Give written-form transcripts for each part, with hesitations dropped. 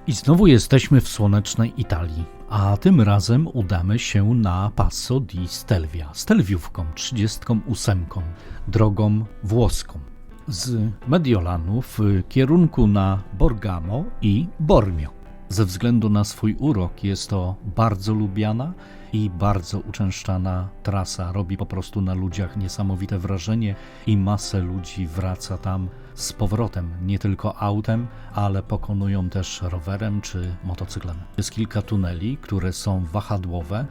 I znowu jesteśmy w słonecznej Italii, a tym razem udamy się na Passo di Stelvia, Stelviówką 38, drogą włoską, z Mediolanu w kierunku na Borgamo i Bormio. Ze względu na swój urok jest to bardzo lubiana i bardzo uczęszczana trasa. Robi po prostu na ludziach niesamowite wrażenie i masę ludzi wraca tam z powrotem, nie tylko autem, ale pokonują też rowerem czy motocyklem. Jest kilka tuneli, które są wahadłowe,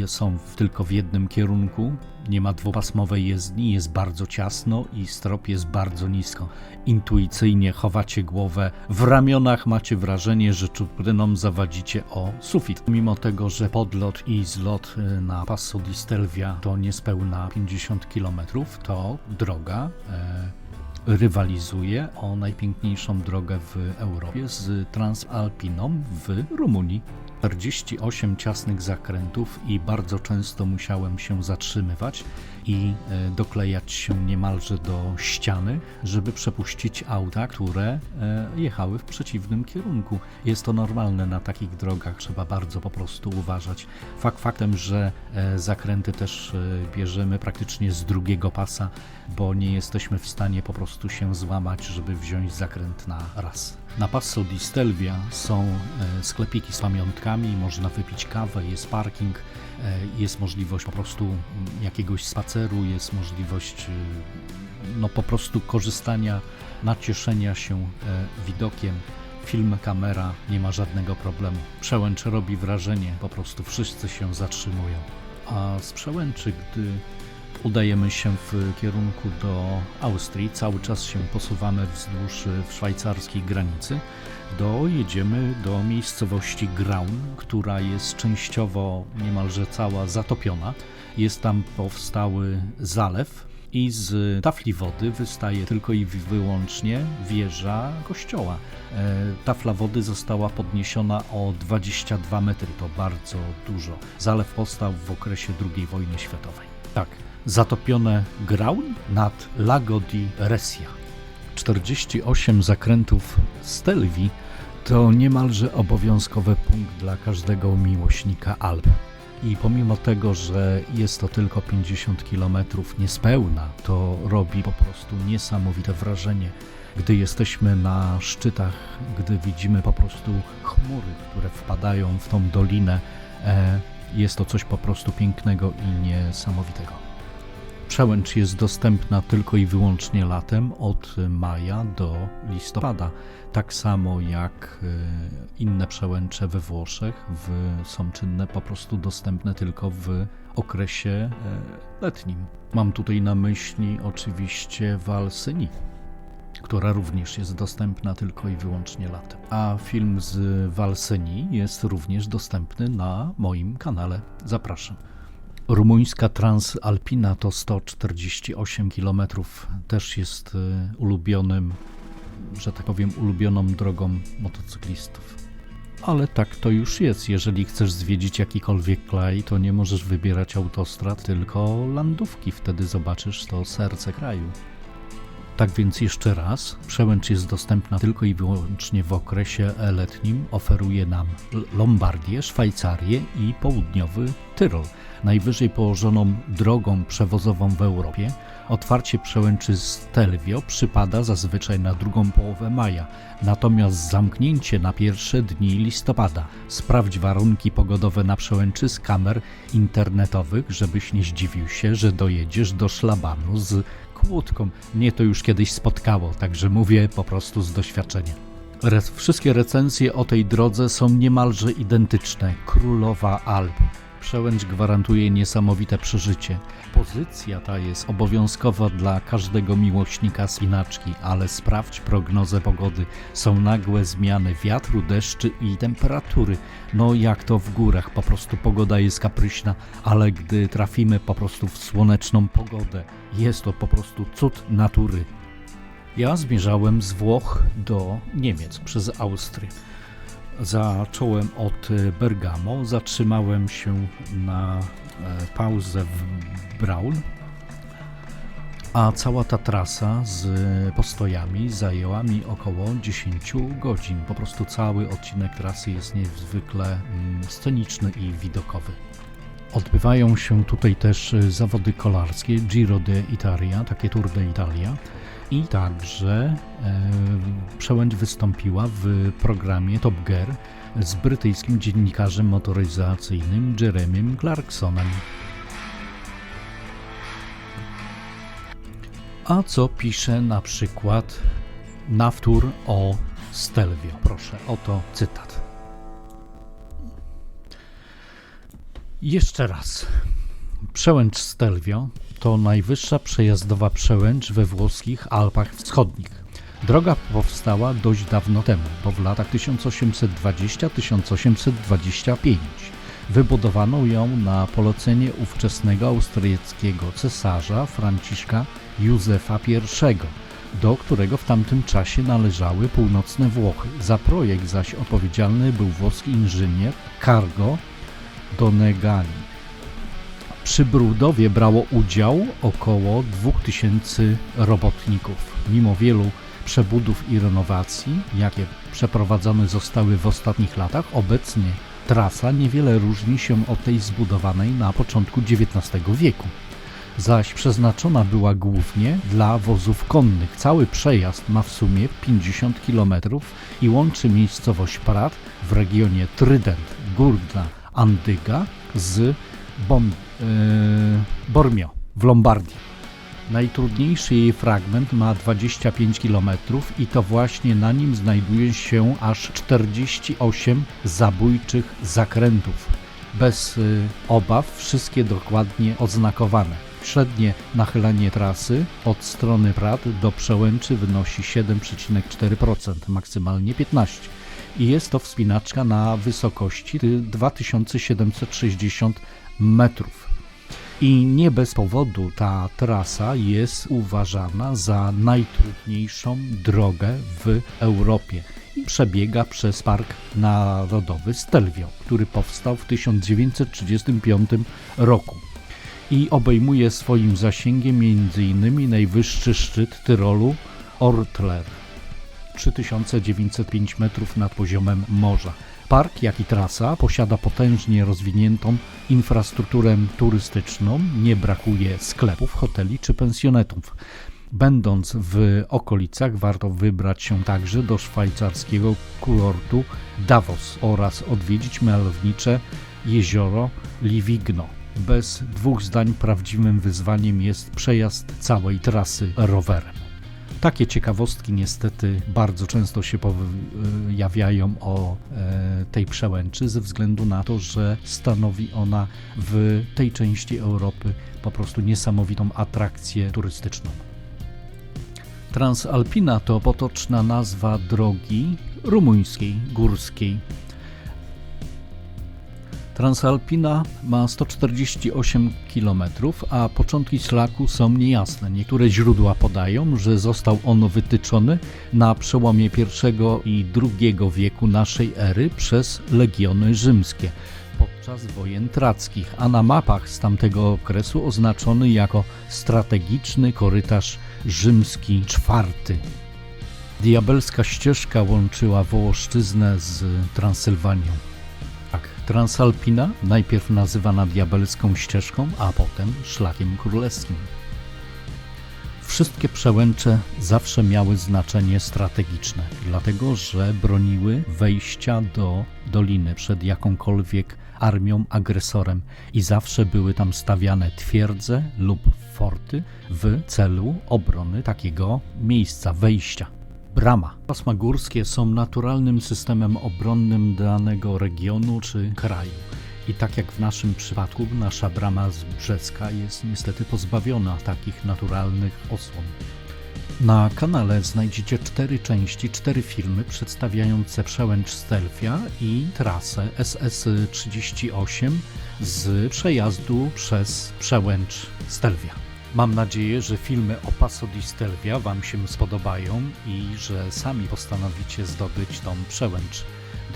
są tylko w jednym kierunku, nie ma dwupasmowej jezdni, jest bardzo ciasno i strop jest bardzo nisko. Intuicyjnie chowacie głowę w ramionach, macie wrażenie, że czupryną zawadzicie o sufit. Mimo tego, że podlot i zlot na Passo di Stelvia to niespełna 50 km, to droga rywalizuje o najpiękniejszą drogę w Europie z Transalpiną w Rumunii. 48 ciasnych zakrętów i bardzo często musiałem się zatrzymywać i doklejać się niemalże do ściany, żeby przepuścić auta, które jechały w przeciwnym kierunku. Jest to normalne na takich drogach, trzeba bardzo po prostu uważać. Faktem, że zakręty też bierzemy praktycznie z drugiego pasa, bo nie jesteśmy w stanie po prostu się złamać, żeby wziąć zakręt na raz. Na Passo di Stelvia są sklepiki z pamiątkami, można wypić kawę, jest parking, jest możliwość po prostu jakiegoś spaceru, jest możliwość po prostu korzystania, nacieszenia się widokiem. Film, kamera, nie ma żadnego problemu. Przełęcz robi wrażenie, po prostu wszyscy się zatrzymują. A z Przełęczy, gdy udajemy się w kierunku do Austrii, cały czas się posuwamy wzdłuż szwajcarskiej granicy, dojedziemy do miejscowości Graun, która jest częściowo niemalże cała zatopiona. Jest tam powstały zalew i z tafli wody wystaje tylko i wyłącznie wieża kościoła. Tafla wody została podniesiona o 22 metry, to bardzo dużo. Zalew powstał w okresie II wojny światowej. Tak. Zatopione Graun nad Lago di Resia. 48 zakrętów Stelvii to niemalże obowiązkowy punkt dla każdego miłośnika Alp. I pomimo tego, że jest to tylko 50 km niespełna, to robi po prostu niesamowite wrażenie. Gdy jesteśmy na szczytach, gdy widzimy po prostu chmury, które wpadają w tą dolinę, jest to coś po prostu pięknego i niesamowitego. Przełęcz jest dostępna tylko i wyłącznie latem, od maja do listopada. Tak samo jak inne przełęcze we Włoszech są czynne, po prostu dostępne tylko w okresie letnim. Mam tutaj na myśli oczywiście Val Seni, która również jest dostępna tylko i wyłącznie latem. A film z Val Seni jest również dostępny na moim kanale. Zapraszam. Rumuńska Transalpina to 148 km, też jest ulubionym, że tak powiem, ulubioną drogą motocyklistów. Ale tak to już jest, jeżeli chcesz zwiedzić jakikolwiek kraj, to nie możesz wybierać autostrad, tylko landówki, wtedy zobaczysz to serce kraju. Tak więc jeszcze raz, Przełęcz jest dostępna tylko i wyłącznie w okresie letnim, oferuje nam Lombardię, Szwajcarię i południowy Tyrol, najwyżej położoną drogą przewozową w Europie. Otwarcie Przełęczy Stelvio przypada zazwyczaj na drugą połowę maja, natomiast zamknięcie na pierwsze dni listopada. Sprawdź warunki pogodowe na Przełęczy z kamer internetowych, żebyś nie zdziwił się, że dojedziesz do szlabanu z kłódką. Mnie to już kiedyś spotkało, także mówię po prostu z doświadczenia. Wszystkie recenzje o tej drodze są niemalże identyczne. Królowa Alp. Przełęcz gwarantuje niesamowite przeżycie. Pozycja ta jest obowiązkowa dla każdego miłośnika spinaczki, ale sprawdź prognozę pogody. Są nagłe zmiany wiatru, deszczy i temperatury. No jak to w górach, po prostu pogoda jest kapryśna, ale gdy trafimy po prostu w słoneczną pogodę, jest to po prostu cud natury. Ja zmierzałem z Włoch do Niemiec przez Austrię. Zacząłem od Bergamo, zatrzymałem się na pauzę w Braun, a cała ta trasa z postojami zajęła mi około 10 godzin. Po prostu cały odcinek trasy jest niezwykle sceniczny i widokowy. Odbywają się tutaj też zawody kolarskie Giro d'Italia, takie Tour d'Italia, i także Przełęcz wystąpiła w programie Top Gear z brytyjskim dziennikarzem motoryzacyjnym Jeremym Clarksonem. A co pisze na przykład Navtour o Stelvio? Proszę, oto cytat. Jeszcze raz. Przełęcz Stelvio to najwyższa przejazdowa przełęcz we włoskich Alpach Wschodnich. Droga powstała dość dawno temu, bo w latach 1820-1825. Wybudowano ją na polecenie ówczesnego austriackiego cesarza Franciszka Józefa I, do którego w tamtym czasie należały północne Włochy. Za projekt zaś odpowiedzialny był włoski inżynier Carlo Donegani. Przy budowie brało udział około 2000 robotników. Mimo wielu przebudów i renowacji, jakie przeprowadzone zostały w ostatnich latach, obecnie trasa niewiele różni się od tej zbudowanej na początku XIX wieku, zaś przeznaczona była głównie dla wozów konnych. Cały przejazd ma w sumie 50 km i łączy miejscowość Prat w regionie Trident, Górna Andyga z Bormio w Lombardii. Najtrudniejszy jej fragment ma 25 km i to właśnie na nim znajduje się aż 48 zabójczych zakrętów. Bez obaw, wszystkie dokładnie oznakowane. Średnie nachylenie trasy od strony Prat do Przełęczy wynosi 7,4%, maksymalnie 15%. I jest to wspinaczka na wysokości 2760 metrów. I nie bez powodu ta trasa jest uważana za najtrudniejszą drogę w Europie i przebiega przez Park Narodowy Stelvio, który powstał w 1935 roku i obejmuje swoim zasięgiem m.in. najwyższy szczyt Tyrolu Ortler, 3905 metrów nad poziomem morza. Park, jak i trasa posiada potężnie rozwiniętą infrastrukturę turystyczną, nie brakuje sklepów, hoteli czy pensjonatów. Będąc w okolicach warto wybrać się także do szwajcarskiego kurortu Davos oraz odwiedzić malownicze jezioro Livigno. Bez dwóch zdań prawdziwym wyzwaniem jest przejazd całej trasy rowerem. Takie ciekawostki niestety bardzo często się pojawiają o tej przełęczy ze względu na to, że stanowi ona w tej części Europy po prostu niesamowitą atrakcję turystyczną. Transalpina to potoczna nazwa drogi rumuńskiej, górskiej. Transalpina ma 148 km, a początki szlaku są niejasne. Niektóre źródła podają, że został on wytyczony na przełomie I i II wieku naszej ery przez legiony rzymskie podczas wojen trackich, a na mapach z tamtego okresu oznaczony jako strategiczny korytarz rzymski IV. Diabelska ścieżka łączyła Wołoszczyznę z Transylwanią. Transalpina, najpierw nazywana diabelską ścieżką, a potem szlakiem królewskim. Wszystkie przełęcze zawsze miały znaczenie strategiczne, dlatego że broniły wejścia do doliny przed jakąkolwiek armią, agresorem i zawsze były tam stawiane twierdze lub forty w celu obrony takiego miejsca wejścia. Brama. Pasma górskie są naturalnym systemem obronnym danego regionu czy kraju. I tak jak w naszym przypadku, nasza brama brzeska jest niestety pozbawiona takich naturalnych osłon. Na kanale znajdziecie 4 części, 4 filmy przedstawiające przełęcz Stelvia i trasę SS38 z przejazdu przez przełęcz Stelvia. Mam nadzieję, że filmy o Passo di Stelvia Wam się spodobają i że sami postanowicie zdobyć tą przełęcz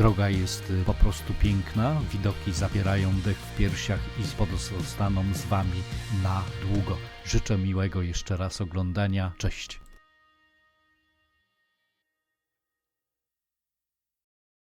Droga jest po prostu piękna, widoki zapierają dech w piersiach i pozostaną z Wami na długo. Życzę miłego jeszcze raz oglądania. Cześć.